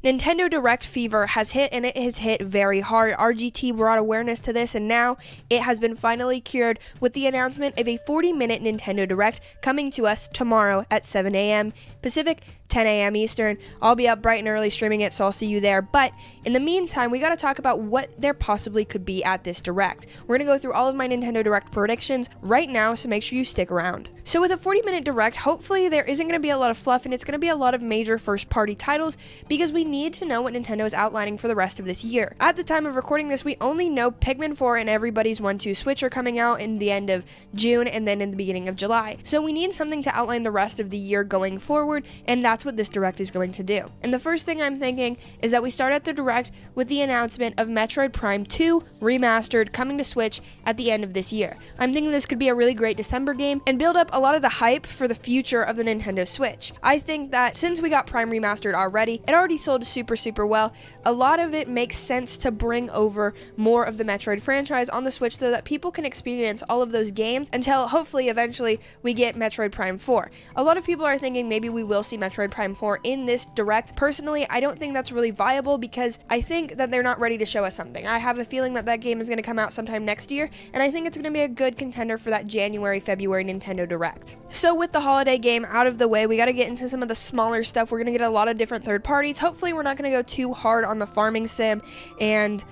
Nintendo Direct fever has hit, and it has hit very hard. RGT brought awareness to this, and now it has been finally cured with the announcement of a 40-minute Nintendo Direct coming to us tomorrow at 7 a.m. Pacific, 10 a.m. Eastern. I'll be up bright and early streaming it, so I'll see you there. But in the meantime, we got to talk about what there possibly could be at this Direct. We're going to go through all of my Nintendo Direct predictions right now, so make sure you stick around. So with a 40-minute Direct, hopefully there isn't going to be a lot of fluff, and it's going to be a lot of major first-party titles, because we need to know what Nintendo is outlining for the rest of this year. At the time of recording this, we only know Pikmin 4 and Everybody's 1-2 Switch are coming out in the end of June and then in the beginning of July. So we need something to outline the rest of the year going forward, and that's what this Direct is going to do. And the first thing I'm thinking is that we start at the Direct with the announcement of Metroid Prime 2 Remastered coming to Switch at the end of this year. I'm thinking this could be a really great December game and build up a lot of the hype for the future of the Nintendo Switch. I think that since we got Prime Remastered already, it already sold super well. A lot of it makes sense to bring over more of the Metroid franchise on the Switch so that people can experience all of those games until hopefully eventually we get Metroid Prime 4. A lot of people are thinking maybe we will see Metroid Prime 4 in this Direct. Personally, I don't think that's really viable because I think that they're not ready to show us something. I have a feeling that that game is going to come out sometime next year, and I think it's going to be a good contender for that January-February Nintendo Direct. So with the holiday game out of the way, we got to get into some of the smaller stuff. We're going to get a lot of different third parties. Hopefully we're not going to go too hard on the farming sim and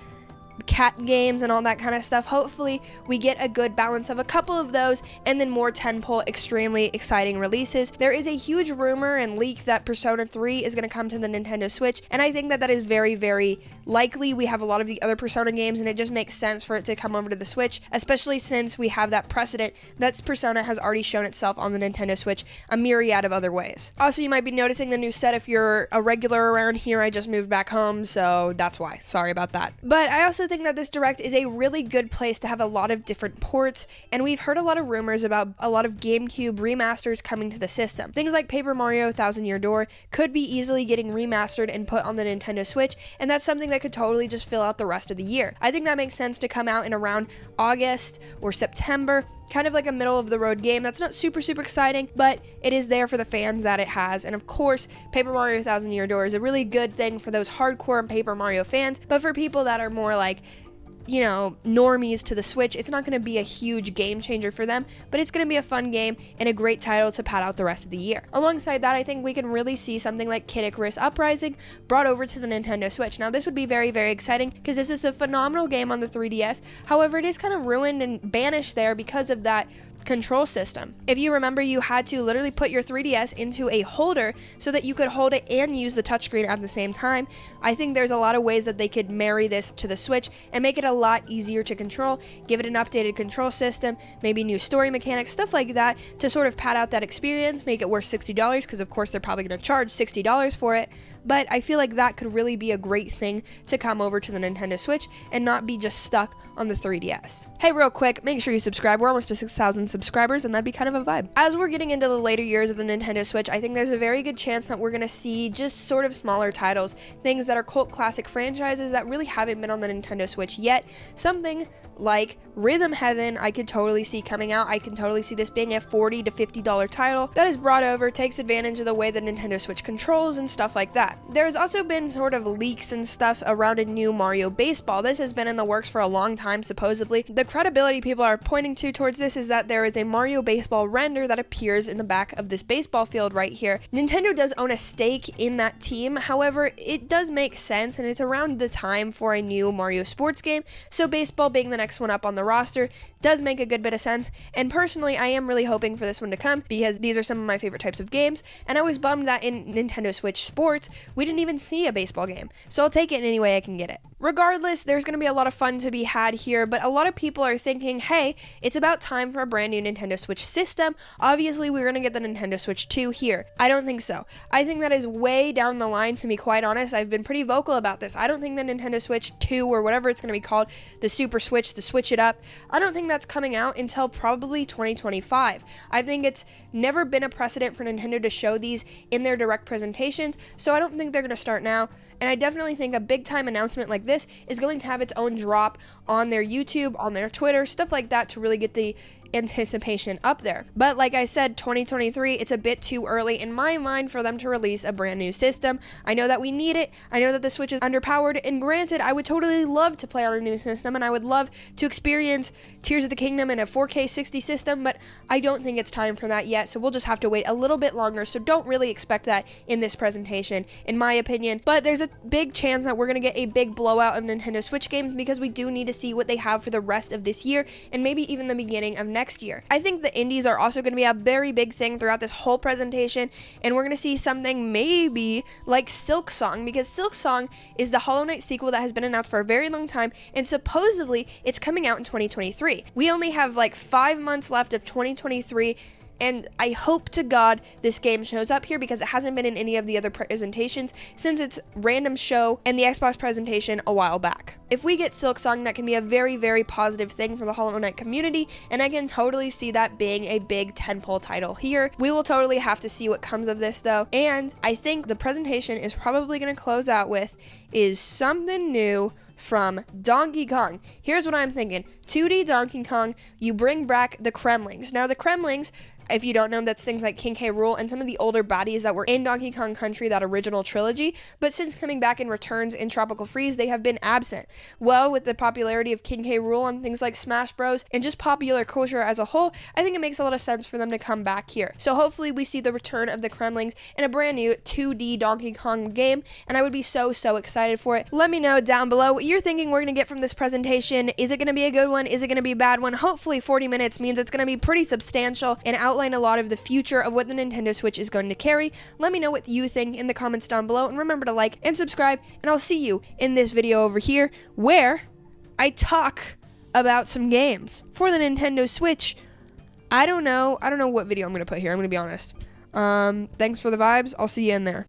cat games and all that kind of stuff. Hopefully we get a good balance of a couple of those and then more tentpole extremely exciting releases. There is a huge rumor and leak that Persona 3 is going to come to the Nintendo Switch, and I think that that is very likely. We have a lot of the other Persona games, and it just makes sense for it to come over to the Switch, especially since we have that precedent that Persona has already shown itself on the Nintendo Switch a myriad of other ways. Also, you might be noticing the new set if you're a regular around here. I just moved back home, so that's why. Sorry about that. But I also think that this Direct is a really good place to have a lot of different ports, and we've heard a lot of rumors about a lot of GameCube remasters coming to the system. Things like Paper Mario Thousand Year Door could be easily getting remastered and put on the Nintendo Switch, and that's something that could totally just fill out the rest of the year. I think that makes sense to come out in around August or September, kind of like a middle of the road game that's not super exciting, but it is there for the fans that it has. And of course, Paper Mario Thousand Year Door is a really good thing for those hardcore Paper Mario fans, but for people that are more like, you know, normies to the Switch, it's not going to be a huge game changer for them, but it's going to be a fun game and a great title to pad out the rest of the year. Alongside that, I think we can really see something like Kid Icarus Uprising brought over to the Nintendo Switch. Now, this would be very exciting because this is a phenomenal game on the 3DS. However, it is kind of ruined and banished there because of that control system. If you remember, you had to literally put your 3DS into a holder so that you could hold it and use the touchscreen at the same time. I think there's a lot of ways that they could marry this to the Switch and make it a lot easier to control, give it an updated control system, maybe new story mechanics, stuff like that to sort of pad out that experience, make it worth $60 because of course they're probably going to charge $60 for it. But I feel like that could really be a great thing to come over to the Nintendo Switch and not be just stuck on the 3DS. Hey, real quick, make sure you subscribe. We're almost to 6,000 subscribers, and that'd be kind of a vibe. As we're getting into the later years of the Nintendo Switch, I think there's a very good chance that we're going to see just sort of smaller titles, things that are cult classic franchises that really haven't been on the Nintendo Switch yet. Something like Rhythm Heaven, I could totally see coming out. I can totally see this being a $40 to $50 title that is brought over, takes advantage of the way the Nintendo Switch controls and stuff like that. There's also been sort of leaks and stuff around a new Mario Baseball. This has been in the works for a long time, supposedly. The credibility people are pointing to towards this is that there is a Mario Baseball render that appears in the back of this baseball field right here. Nintendo does own a stake in that team, however, it does make sense, and it's around the time for a new Mario sports game, so baseball being the next one up on the roster does make a good bit of sense, and personally, I am really hoping for this one to come because these are some of my favorite types of games, and I was bummed that in Nintendo Switch Sports, we didn't even see a baseball game, so I'll take it in any way I can get it. Regardless, there's going to be a lot of fun to be had here, but a lot of people are thinking, hey, it's about time for a brand new Nintendo Switch system. Obviously, we're going to get the Nintendo Switch 2 here. I don't think so. I think that is way down the line, to be quite honest. I've been pretty vocal about this. I don't think the Nintendo Switch 2, or whatever it's going to be called, the Super Switch, the Switch It Up, I don't think that's coming out until probably 2025. I think it's never been a precedent for Nintendo to show these in their direct presentations, so I don't think they're going to start now. And I definitely think a big time announcement like this is going to have its own drop on their YouTube, on their Twitter, stuff like that to really get the anticipation up there. But like I said, 2023, it's a bit too early in my mind for them to release a brand new system. I know that we need it. I know that the Switch is underpowered, and granted, I would totally love to play on a new system, and I would love to experience Tears of the Kingdom in a 4K 60 system, but I don't think it's time for that yet, so we'll just have to wait a little bit longer, so don't really expect that in this presentation, in my opinion. But there's a big chance that we're going to get a big blowout of Nintendo Switch games, because we do need to see what they have for the rest of this year, and maybe even the beginning of next year. I think the indies are also going to be a very big thing throughout this whole presentation, and we're going to see something maybe like Silksong, because Silksong is the Hollow Knight sequel that has been announced for a very long time, and supposedly it's coming out in 2023. We only have like 5 months left of 2023, and I hope to God this game shows up here, because it hasn't been in any of the other presentations since its random show and the Xbox presentation a while back. If we get Silksong, that can be a very, very positive thing for the Hollow Knight community, and I can totally see that being a big tentpole title here. We will totally have to see what comes of this though, and I think the presentation is probably going to close out with is something new from Donkey Kong. Here's what I'm thinking. 2D Donkey Kong, you bring back the Kremlings. Now the Kremlings, if you don't know, that's things like King K. Rool and some of the older baddies that were in Donkey Kong Country, that original trilogy, but since coming back in Returns in Tropical Freeze, they have been absent. Well, with the popularity of King K. Rool and things like Smash Bros. And just popular culture as a whole, I think it makes a lot of sense for them to come back here. So hopefully we see the return of the Kremlings in a brand new 2D Donkey Kong game, and I would be so excited for it. Let me know down below what you're thinking we're going to get from this presentation. Is it going to be a good one? Is it going to be a bad one? Hopefully 40 minutes means it's going to be pretty substantial and outline a lot of the future of what the Nintendo Switch is going to carry. Let me know what you think in the comments down below, and remember to like and subscribe, and I'll see you in this video over here where I talk about some games for the Nintendo Switch. I don't know what video I'm going to put here, I'm going to be honest. Thanks for the vibes. I'll see you in there.